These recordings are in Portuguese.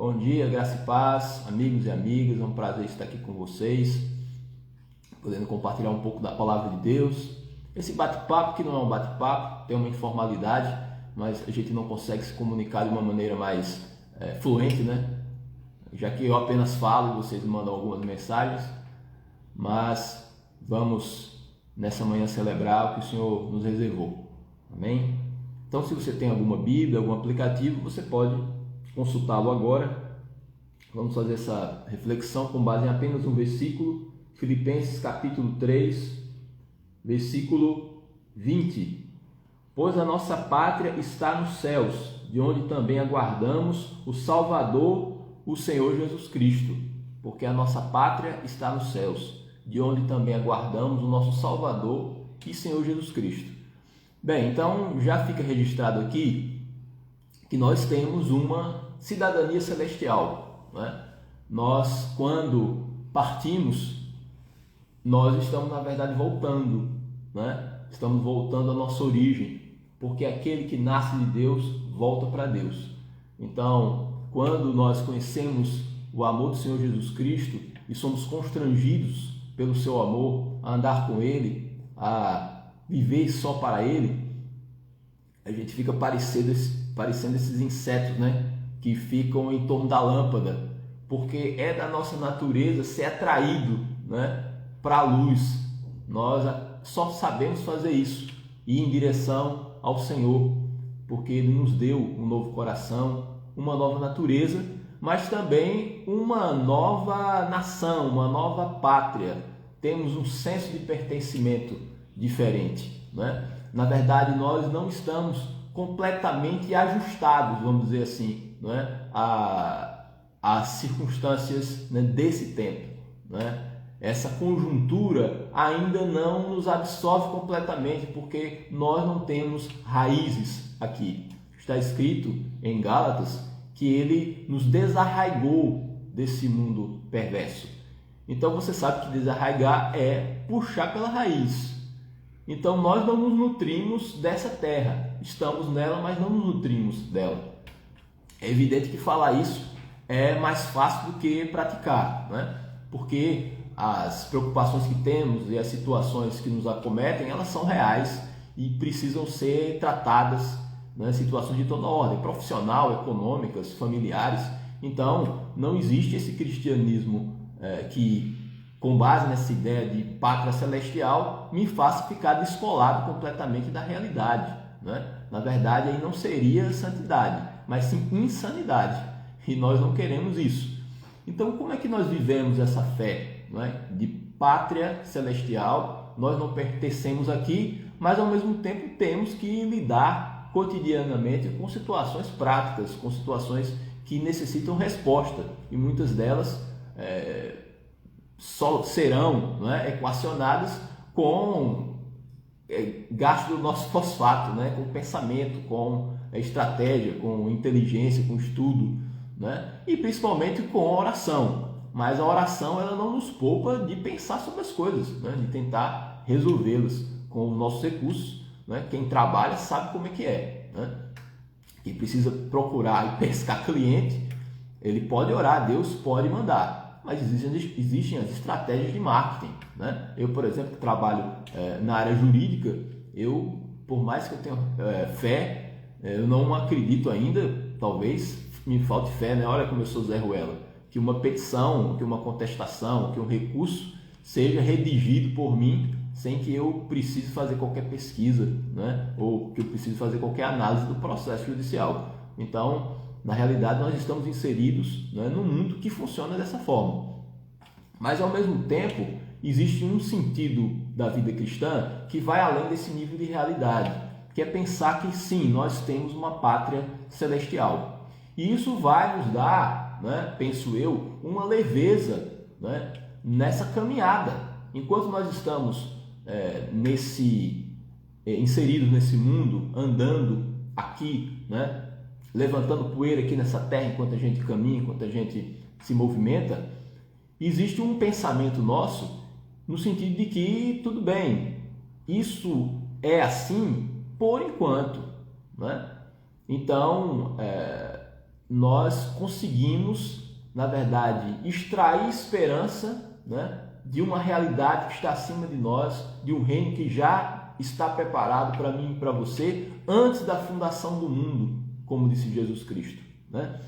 Bom dia, graça e paz, amigos e amigas, é um prazer estar aqui com vocês, podendo compartilhar um pouco da palavra de Deus. Esse bate-papo que não é um bate-papo, tem uma informalidade, mas a gente não consegue se comunicar de uma maneira mais fluente, né? Já que eu apenas falo e vocês mandam algumas mensagens, mas vamos nessa manhã celebrar o que o Senhor nos reservou, amém? Então, se você tem alguma Bíblia, algum aplicativo, você pode consultá-lo agora. Vamos fazer essa reflexão com base em apenas um versículo, Filipenses capítulo 3, versículo 20. Pois a nossa pátria está nos céus, de onde também aguardamos o Salvador, o Senhor Jesus Cristo. Porque a nossa pátria está nos céus, de onde também aguardamos o nosso Salvador e Senhor Jesus Cristo. Bem, então já fica registrado aqui que nós temos uma cidadania celestial, né? Nós, quando partimos, nós estamos na verdade voltando, né? Estamos voltando à nossa origem, porque aquele que nasce de Deus volta para Deus. Então, quando nós conhecemos o amor do Senhor Jesus Cristo e somos constrangidos pelo seu amor a andar com Ele, a viver só para Ele, a gente fica parecendo esses insetos, né, que ficam em torno da lâmpada, porque é da nossa natureza ser atraído, né, para a luz. Nós só sabemos fazer isso, ir em direção ao Senhor, porque Ele nos deu um novo coração, uma nova natureza, mas também uma nova nação, uma nova pátria. Temos um senso de pertencimento diferente, né? Na verdade, nós não estamos completamente ajustados, vamos dizer assim, né, às circunstâncias, né, desse tempo, né? Essa conjuntura ainda não nos absorve completamente, porque nós não temos raízes aqui. Está escrito em Gálatas que Ele nos desarraigou desse mundo perverso. Então você sabe que desarraigar é puxar pela raiz. Então nós não nos nutrimos dessa terra, estamos nela, mas não nos nutrimos dela. É evidente que falar isso é mais fácil do que praticar, né? Porque as preocupações que temos e as situações que nos acometem, elas são reais e precisam ser tratadas, né? Situações de toda ordem, profissional, econômicas, familiares. Então não existe esse cristianismo que, com base nessa ideia de pátria celestial, me faça ficar descolado completamente da realidade, né? Na verdade, aí não seria santidade, mas sim insanidade. E nós não queremos isso. Então, como é que nós vivemos essa fé, né, de pátria celestial? Nós não pertencemos aqui, mas ao mesmo tempo temos que lidar cotidianamente com situações práticas, com situações que necessitam resposta. E muitas delas só serão, né, equacionadas com gasto do nosso fosfato, né, com pensamento, com estratégia, com inteligência, com estudo, né, e principalmente com oração. Mas a oração, ela não nos poupa de pensar sobre as coisas, né, de tentar resolvê-las com os nossos recursos, né? Quem trabalha sabe como é que é, né? Quem precisa procurar e pescar cliente, ele pode orar, Deus pode mandar, mas existem as estratégias de marketing, né? Eu, por exemplo, que trabalho na área jurídica, por mais que eu tenha fé, eu não acredito ainda, talvez me falte fé, né? Olha como eu sou Zé Ruela, que uma petição, que uma contestação, que um recurso seja redigido por mim sem que eu precise fazer qualquer pesquisa, né? Ou que eu precise fazer qualquer análise do processo judicial. Então, na realidade, nós estamos inseridos, né, num mundo que funciona dessa forma. Mas, ao mesmo tempo, existe um sentido da vida cristã que vai além desse nível de realidade, que é pensar que, sim, nós temos uma pátria celestial. E isso vai nos dar, né, penso eu, uma leveza, né, nessa caminhada. Enquanto nós estamos inseridos nesse mundo, andando aqui, né, levantando poeira aqui nessa terra enquanto a gente caminha, enquanto a gente se movimenta, existe um pensamento nosso no sentido de que, tudo bem, isso é assim por enquanto, né? Então, nós conseguimos, na verdade, extrair esperança, né, de uma realidade que está acima de nós, de um reino que já está preparado para mim e para você antes da fundação do mundo, como disse Jesus Cristo, né?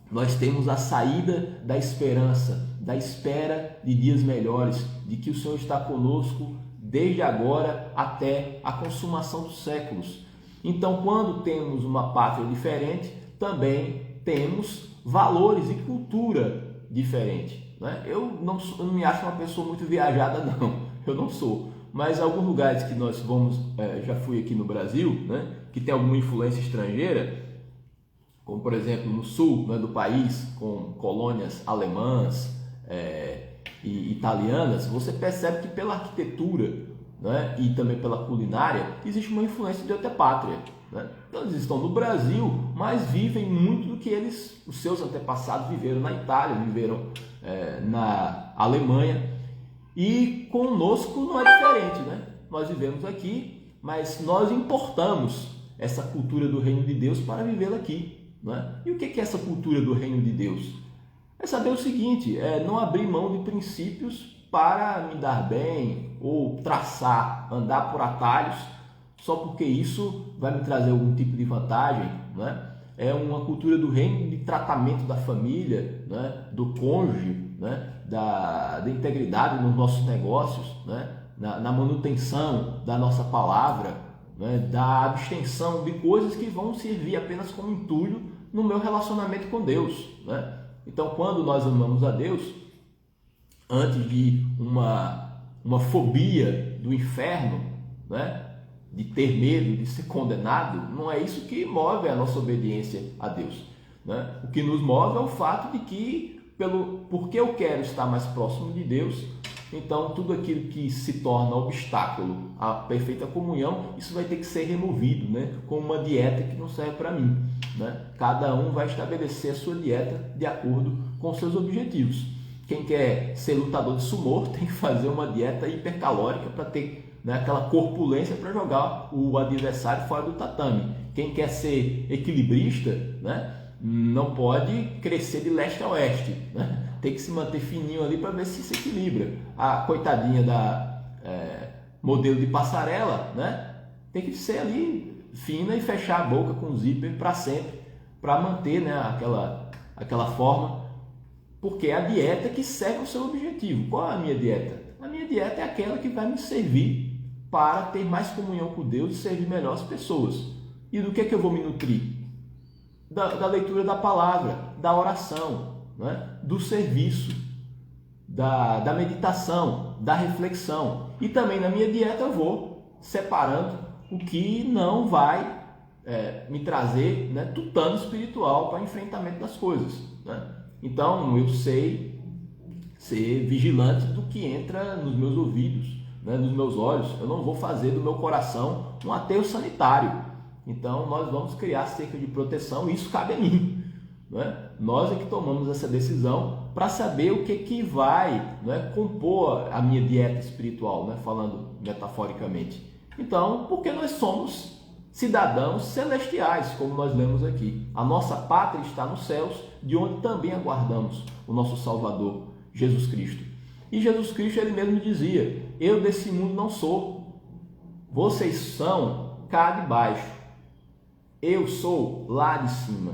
Nós temos a saída da esperança, da espera de dias melhores, de que o Senhor está conosco desde agora até a consumação dos séculos. Então, quando temos uma pátria diferente, também temos valores e cultura diferente, né? Eu não me acho uma pessoa muito viajada, não. Eu não sou. Mas alguns lugares que nós vamos, já fui aqui no Brasil, né, que tem alguma influência estrangeira, como por exemplo no sul, né, do país, com colônias alemãs e italianas, você percebe que pela arquitetura, né, e também pela culinária, existe uma influência de outra pátria, né? Então eles estão no Brasil, mas vivem muito do que os seus antepassados viveram na Itália, viveram na Alemanha, e conosco não é diferente, né? Nós vivemos aqui, mas nós importamos essa cultura do reino de Deus para vivê-la aqui. E o que é essa cultura do reino de Deus? É saber o seguinte, não abrir mão de princípios para me dar bem ou traçar, andar por atalhos, só porque isso vai me trazer algum tipo de vantagem, né? É uma cultura do reino de tratamento da família, né? Do cônjuge, né? Da integridade nos nossos negócios, né? Na manutenção da nossa palavra, né? Da abstenção de coisas que vão servir apenas como entulho no meu relacionamento com Deus, né? Então, quando nós amamos a Deus, antes de uma fobia do inferno, né, de ter medo de ser condenado, não é isso que move a nossa obediência a Deus, né? O que nos move é o fato de que, porque eu quero estar mais próximo de Deus, então tudo aquilo que se torna obstáculo à perfeita comunhão, isso vai ter que ser removido, né? Com uma dieta que não serve para mim, né? Cada um vai estabelecer a sua dieta de acordo com seus objetivos. Quem quer ser lutador de sumô tem que fazer uma dieta hipercalórica para ter, né, aquela corpulência para jogar o adversário fora do tatame. Quem quer ser equilibrista, né, não pode crescer de leste a oeste, né? Tem que se manter fininho ali para ver se equilibra. A coitadinha da modelo de passarela, né, tem que ser ali fina e fechar a boca com zíper para sempre, para manter, né, aquela forma, porque é a dieta que serve ao seu objetivo. Qual é a minha dieta? A minha dieta é aquela que vai me servir para ter mais comunhão com Deus e servir melhor as pessoas. E do que eu vou me nutrir? Da leitura da palavra, da oração, né? Do serviço, da meditação, da reflexão. E também na minha dieta eu vou separando o que não vai me trazer, né, tutano espiritual para enfrentamento das coisas, né? Então eu sei ser vigilante do que entra nos meus ouvidos, né, nos meus olhos. Eu não vou fazer do meu coração um aterro sanitário. Então nós vamos criar cerca de proteção e isso cabe a mim, né? Nós é que tomamos essa decisão para saber o que vai, né, compor a minha dieta espiritual, né, falando metaforicamente. Então, porque nós somos cidadãos celestiais, como nós lemos aqui. A nossa pátria está nos céus, de onde também aguardamos o nosso Salvador, Jesus Cristo. E Jesus Cristo, ele mesmo dizia: eu desse mundo não sou, vocês são cá de baixo, eu sou lá de cima,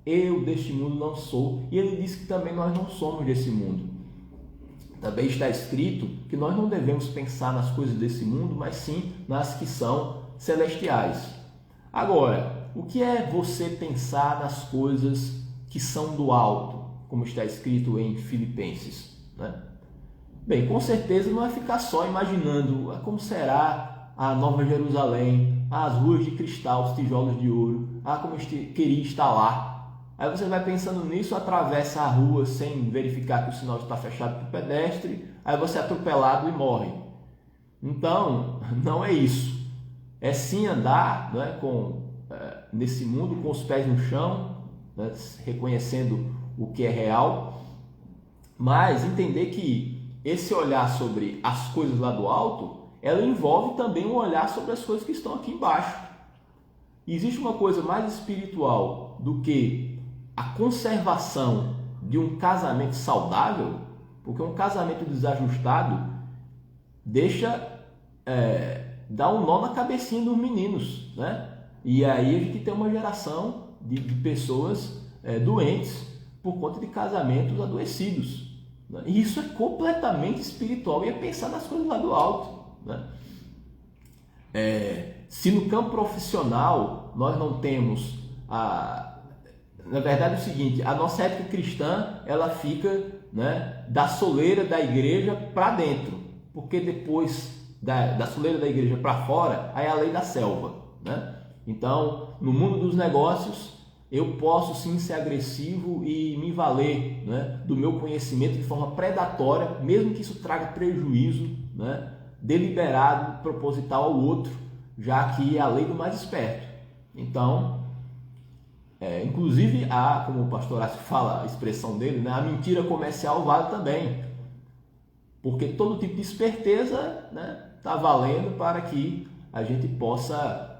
eu deste mundo não sou. E ele disse que também nós não somos desse mundo. Também está escrito que nós não devemos pensar nas coisas desse mundo, mas sim nas que são celestiais. Agora, o que é você pensar nas coisas que são do alto, como está escrito em Filipenses, né? Bem, com certeza não é ficar só imaginando como será a Nova Jerusalém, as ruas de cristal, os tijolos de ouro, como eu queria estar lá. Aí você vai pensando nisso, atravessa a rua sem verificar que o sinal está fechado para o pedestre, aí você é atropelado e morre. Então, não é isso. É sim andar, né, nesse mundo com os pés no chão, né, reconhecendo o que é real, mas entender que esse olhar sobre as coisas lá do alto, ela envolve também um olhar sobre as coisas que estão aqui embaixo. E existe uma coisa mais espiritual do que a conservação de um casamento saudável, porque um casamento desajustado dá um nó na cabecinha dos meninos, né? E aí a gente tem uma geração de pessoas doentes por conta de casamentos adoecidos, né? E isso é completamente espiritual e é pensar nas coisas lá do alto, né? Se no campo profissional nós não temos na verdade é o seguinte, a nossa ética cristã ela fica, né, da soleira da igreja para dentro, porque depois da soleira da igreja para fora aí é a lei da selva, né? Então no mundo dos negócios eu posso sim ser agressivo e me valer, né, do meu conhecimento de forma predatória, mesmo que isso traga prejuízo, né, deliberado, proposital ao outro, já que é a lei do mais esperto. Então inclusive, como o pastor Horácio fala, a expressão dele, né, a mentira comercial vale também, porque todo tipo de esperteza, né, está valendo para que a gente possa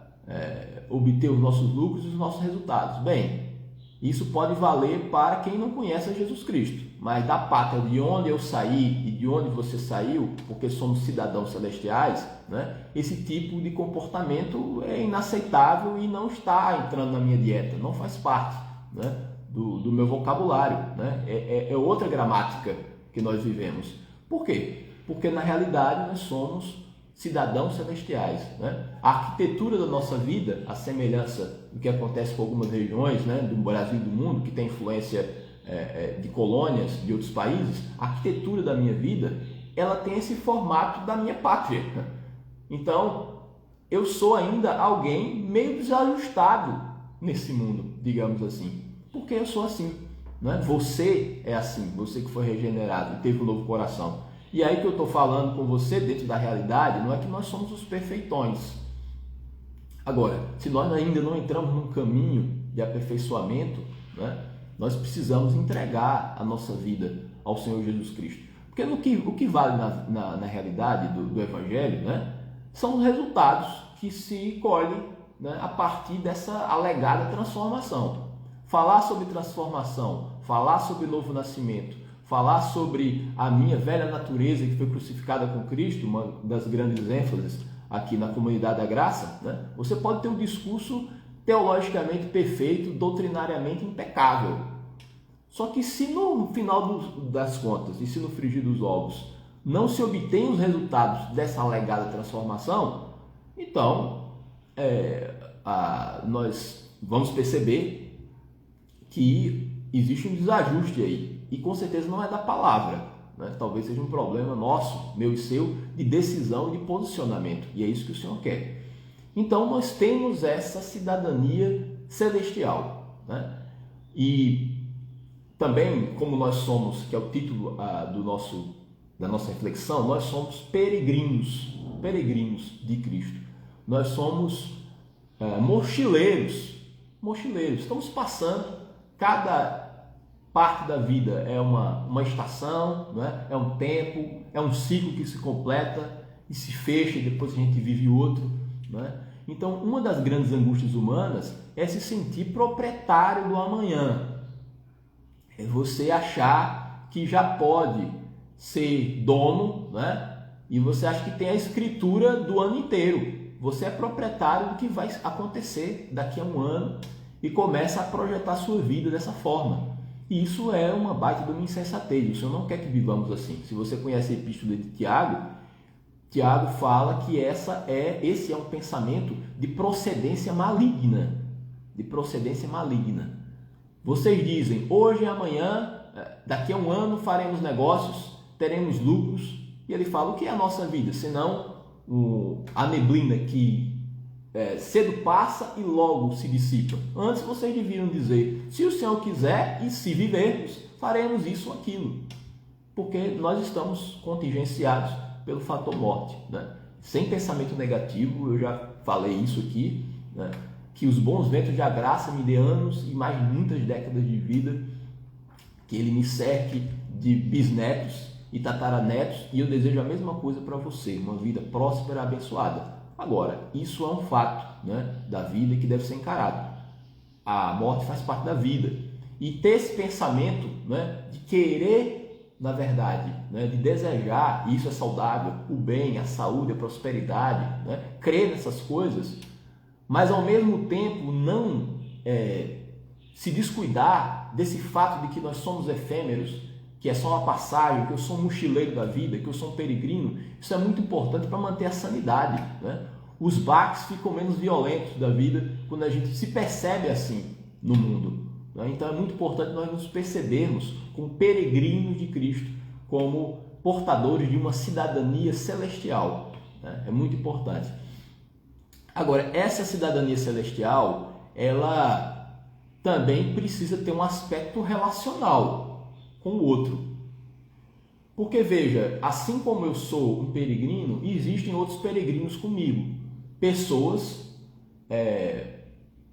obter os nossos lucros e os nossos resultados. Bem, isso pode valer para quem não conhece a Jesus Cristo, mas da pátria de onde eu saí e de onde você saiu, porque somos cidadãos celestiais, né, esse tipo de comportamento é inaceitável e não está entrando na minha dieta, não faz parte, né, do meu vocabulário, né? É outra gramática que nós vivemos. Por quê? Porque na realidade nós somos cidadãos celestiais, né? A arquitetura da nossa vida, a semelhança do que acontece com algumas regiões, né, do Brasil e do mundo, que tem influência de colônias de outros países, a arquitetura da minha vida, ela tem esse formato da minha pátria. Então, eu sou ainda alguém meio desajustado nesse mundo, digamos assim, porque eu sou assim, né? Você é assim, você que foi regenerado e teve um novo coração. E aí que eu estou falando com você dentro da realidade, não é que nós somos os perfeitões. Agora, se nós ainda não entramos num caminho de aperfeiçoamento, né, nós precisamos entregar a nossa vida ao Senhor Jesus Cristo. Porque o que vale na realidade do Evangelho, né, são os resultados que se colhem, né, a partir dessa alegada transformação. Falar sobre transformação, falar sobre novo nascimento, falar sobre a minha velha natureza que foi crucificada com Cristo, uma das grandes ênfases aqui na Comunidade da Graça, né? Você pode ter um discurso teologicamente perfeito, doutrinariamente impecável. Só que se no final das contas e se no frigir dos ovos não se obtém os resultados dessa alegada transformação, então nós vamos perceber que existe um desajuste aí. E com certeza não é da palavra, né? Talvez seja um problema nosso, meu e seu, de decisão e de posicionamento. E é isso que o Senhor quer. Então nós temos essa cidadania celestial, né? E também, como nós somos, que é o título da nossa reflexão, nós somos peregrinos de Cristo. Nós somos mochileiros. Estamos passando, cada parte da vida é uma estação, né? É um tempo, é um ciclo que se completa e se fecha e depois a gente vive outro, né? Então, uma das grandes angústias humanas é se sentir proprietário do amanhã. É você achar que já pode ser dono, né? E você acha que tem a escritura do ano inteiro. Você é proprietário do que vai acontecer daqui a um ano e começa a projetar a sua vida dessa forma. E isso é uma baita de uma insensatez. O Senhor não quer que vivamos assim. Se você conhece a epístola de Tiago, Tiago fala que esse é um pensamento de procedência maligna. Vocês dizem, hoje e amanhã, daqui a um ano faremos negócios, teremos lucros. E ele fala, o que é a nossa vida? Senão a neblina que cedo passa e logo se dissipa. Antes vocês deviam dizer, se o Senhor quiser e se vivermos, faremos isso ou aquilo. Porque nós estamos contingenciados pelo fator morte, né? Sem pensamento negativo, eu já falei isso aqui, né? Que os bons ventos da graça me dê anos e mais muitas décadas de vida, que ele me cerque de bisnetos e tataranetos, e eu desejo a mesma coisa para você, uma vida próspera, abençoada. Agora, isso é um fato, né, da vida que deve ser encarado. A morte faz parte da vida. e ter esse pensamento, né, de querer, na verdade, né, de desejar, e isso é saudável, o bem, a saúde, a prosperidade, né, crer nessas coisas, mas ao mesmo tempo não se descuidar desse fato de que nós somos efêmeros, que é só uma passagem, que eu sou um mochileiro da vida, que eu sou um peregrino. Isso é muito importante para manter a sanidade, né? Os baques ficam menos violentos da vida quando a gente se percebe assim no mundo, né? Então é muito importante nós nos percebermos como peregrinos de Cristo, como portadores de uma cidadania celestial, né? É muito importante. Agora, essa cidadania celestial, ela também precisa ter um aspecto relacional com o outro. Porque veja, assim como eu sou um peregrino, existem outros peregrinos comigo. Pessoas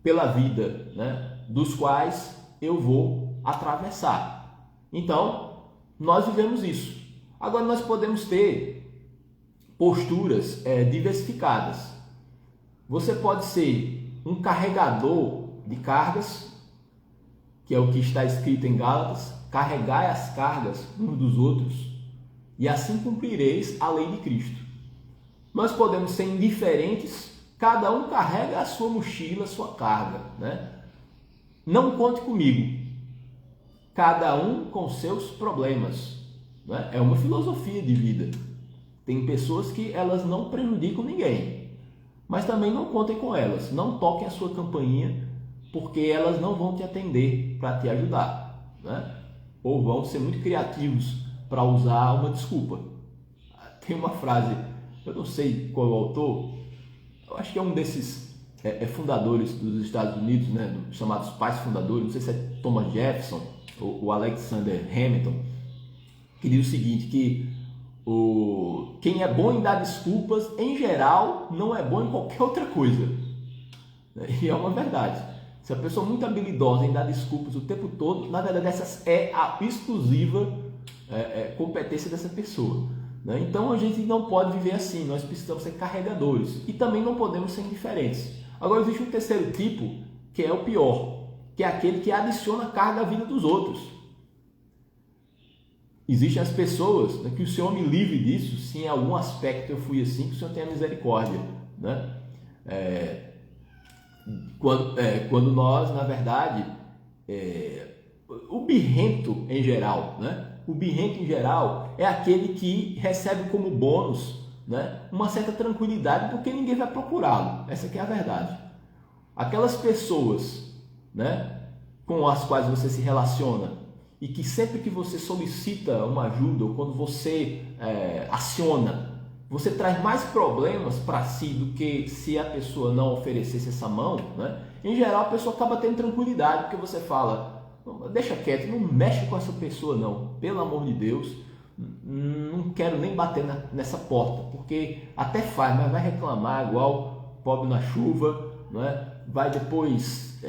pela vida, né, dos quais eu vou atravessar. Então, nós vivemos isso. Agora, nós podemos ter posturas diversificadas. Você pode ser um carregador de cargas, que é o que está escrito em Gálatas, carregai as cargas uns dos outros, e assim cumprireis a lei de Cristo. Nós podemos ser indiferentes, cada um carrega a sua mochila, a sua carga, né? Não conte comigo, cada um com seus problemas, né? É uma filosofia de vida. Tem pessoas que elas não prejudicam ninguém, mas também não contem com elas, não toquem a sua campainha, porque elas não vão te atender para te ajudar, né? Ou vão ser muito criativos para usar uma desculpa. Tem uma frase, eu não sei qual é o autor, eu acho que é um desses fundadores dos Estados Unidos, né, chamados pais fundadores, não sei se é Thomas Jefferson ou Alexander Hamilton, que diz o seguinte, que quem é bom em dar desculpas, em geral, não é bom em qualquer outra coisa. E é uma verdade. Se a pessoa é muito habilidosa em dar desculpas o tempo todo, na verdade essa é a exclusiva competência dessa pessoa, né? Então a gente não pode viver assim, nós precisamos ser carregadores e também não podemos ser indiferentes. Agora existe um terceiro tipo, que é o pior, que é aquele que adiciona carga à vida dos outros. Existem as pessoas, né, que o Senhor me livre disso, se em algum aspecto eu fui assim, que o Senhor tenha misericórdia, né? Quando nós, na verdade, o birrento em geral, né? O birrento em geral é aquele que recebe como bônus, né, uma certa tranquilidade, porque ninguém vai procurá-lo. Essa que é a verdade. Aquelas pessoas, né, com as quais você se relaciona e que sempre que você solicita uma ajuda ou quando você aciona, você traz mais problemas para si do que se a pessoa não oferecesse essa mão, né? Em geral, a pessoa acaba tendo tranquilidade, porque você fala, deixa quieto, não mexe com essa pessoa não, pelo amor de Deus, não quero nem bater nessa porta, porque até faz, mas vai reclamar igual pobre na chuva, né? Vai depois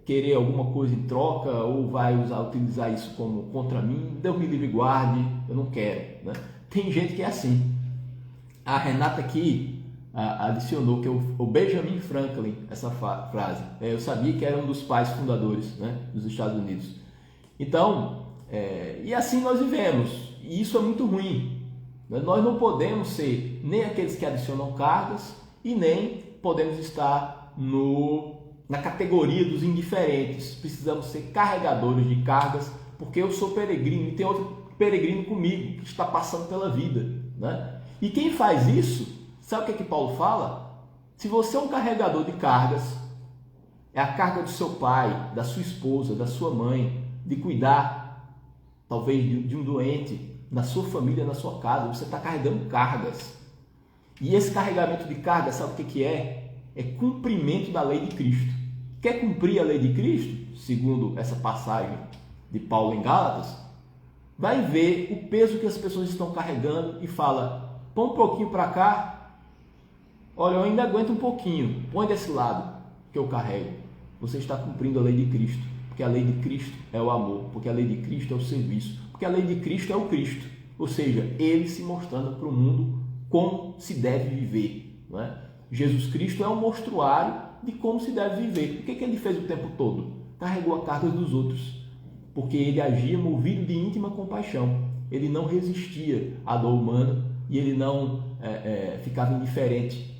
querer alguma coisa em troca ou vai utilizar isso como contra mim, Deus me livre e guarde, eu não quero, né? Tem gente que é assim. A Renata aqui adicionou que o Benjamin Franklin, essa frase, eu sabia que era um dos pais fundadores, né, dos Estados Unidos. Então, e assim nós vivemos, e isso é muito ruim, né? Nós não podemos ser nem aqueles que adicionam cargas e nem podemos estar na categoria dos indiferentes. Precisamos ser carregadores de cargas, porque eu sou peregrino e tem outro peregrino comigo que está passando pela vida, né? E quem faz isso, sabe o que Paulo fala? Se você é um carregador de cargas, é a carga do seu pai, da sua esposa, da sua mãe, de cuidar, talvez, de um doente, na sua família, na sua casa, você está carregando cargas. E esse carregamento de cargas, sabe o que é? É cumprimento da lei de Cristo. Quer cumprir a lei de Cristo? Segundo essa passagem de Paulo em Gálatas, vai ver o peso que as pessoas estão carregando e fala, põe um pouquinho para cá, olha, eu ainda aguento um pouquinho, põe desse lado que eu carrego. Você está cumprindo a lei de Cristo, porque a lei de Cristo é o amor, porque a lei de Cristo é o serviço, porque a lei de Cristo é o Cristo, ou seja, ele se mostrando para o mundo como se deve viver, não é? Jesus Cristo é um mostruário de como se deve viver. O que ele fez o tempo todo? Carregou a carga dos outros, porque ele agia movido de íntima compaixão. Ele não resistia à dor humana e ele não ficava indiferente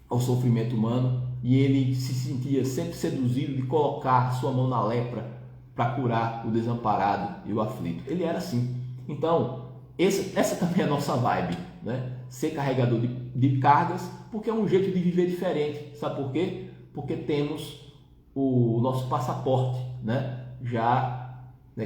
ao sofrimento humano, e ele se sentia sempre seduzido de colocar sua mão na lepra para curar o desamparado e o aflito. Ele era assim. Então, essa também é a nossa vibe, né? Ser carregador de cargas, porque é um jeito de viver diferente. Sabe por quê? Porque temos o nosso passaporte, né? Já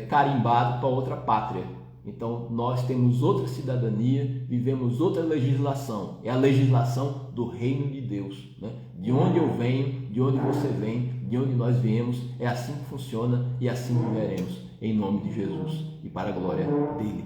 carimbado para outra pátria. Então, nós temos outra cidadania, vivemos outra legislação. É a legislação do reino de Deus, né? De onde eu venho, de onde você vem, de onde nós viemos, é assim que funciona e assim viveremos, em nome de Jesus e para a glória dele.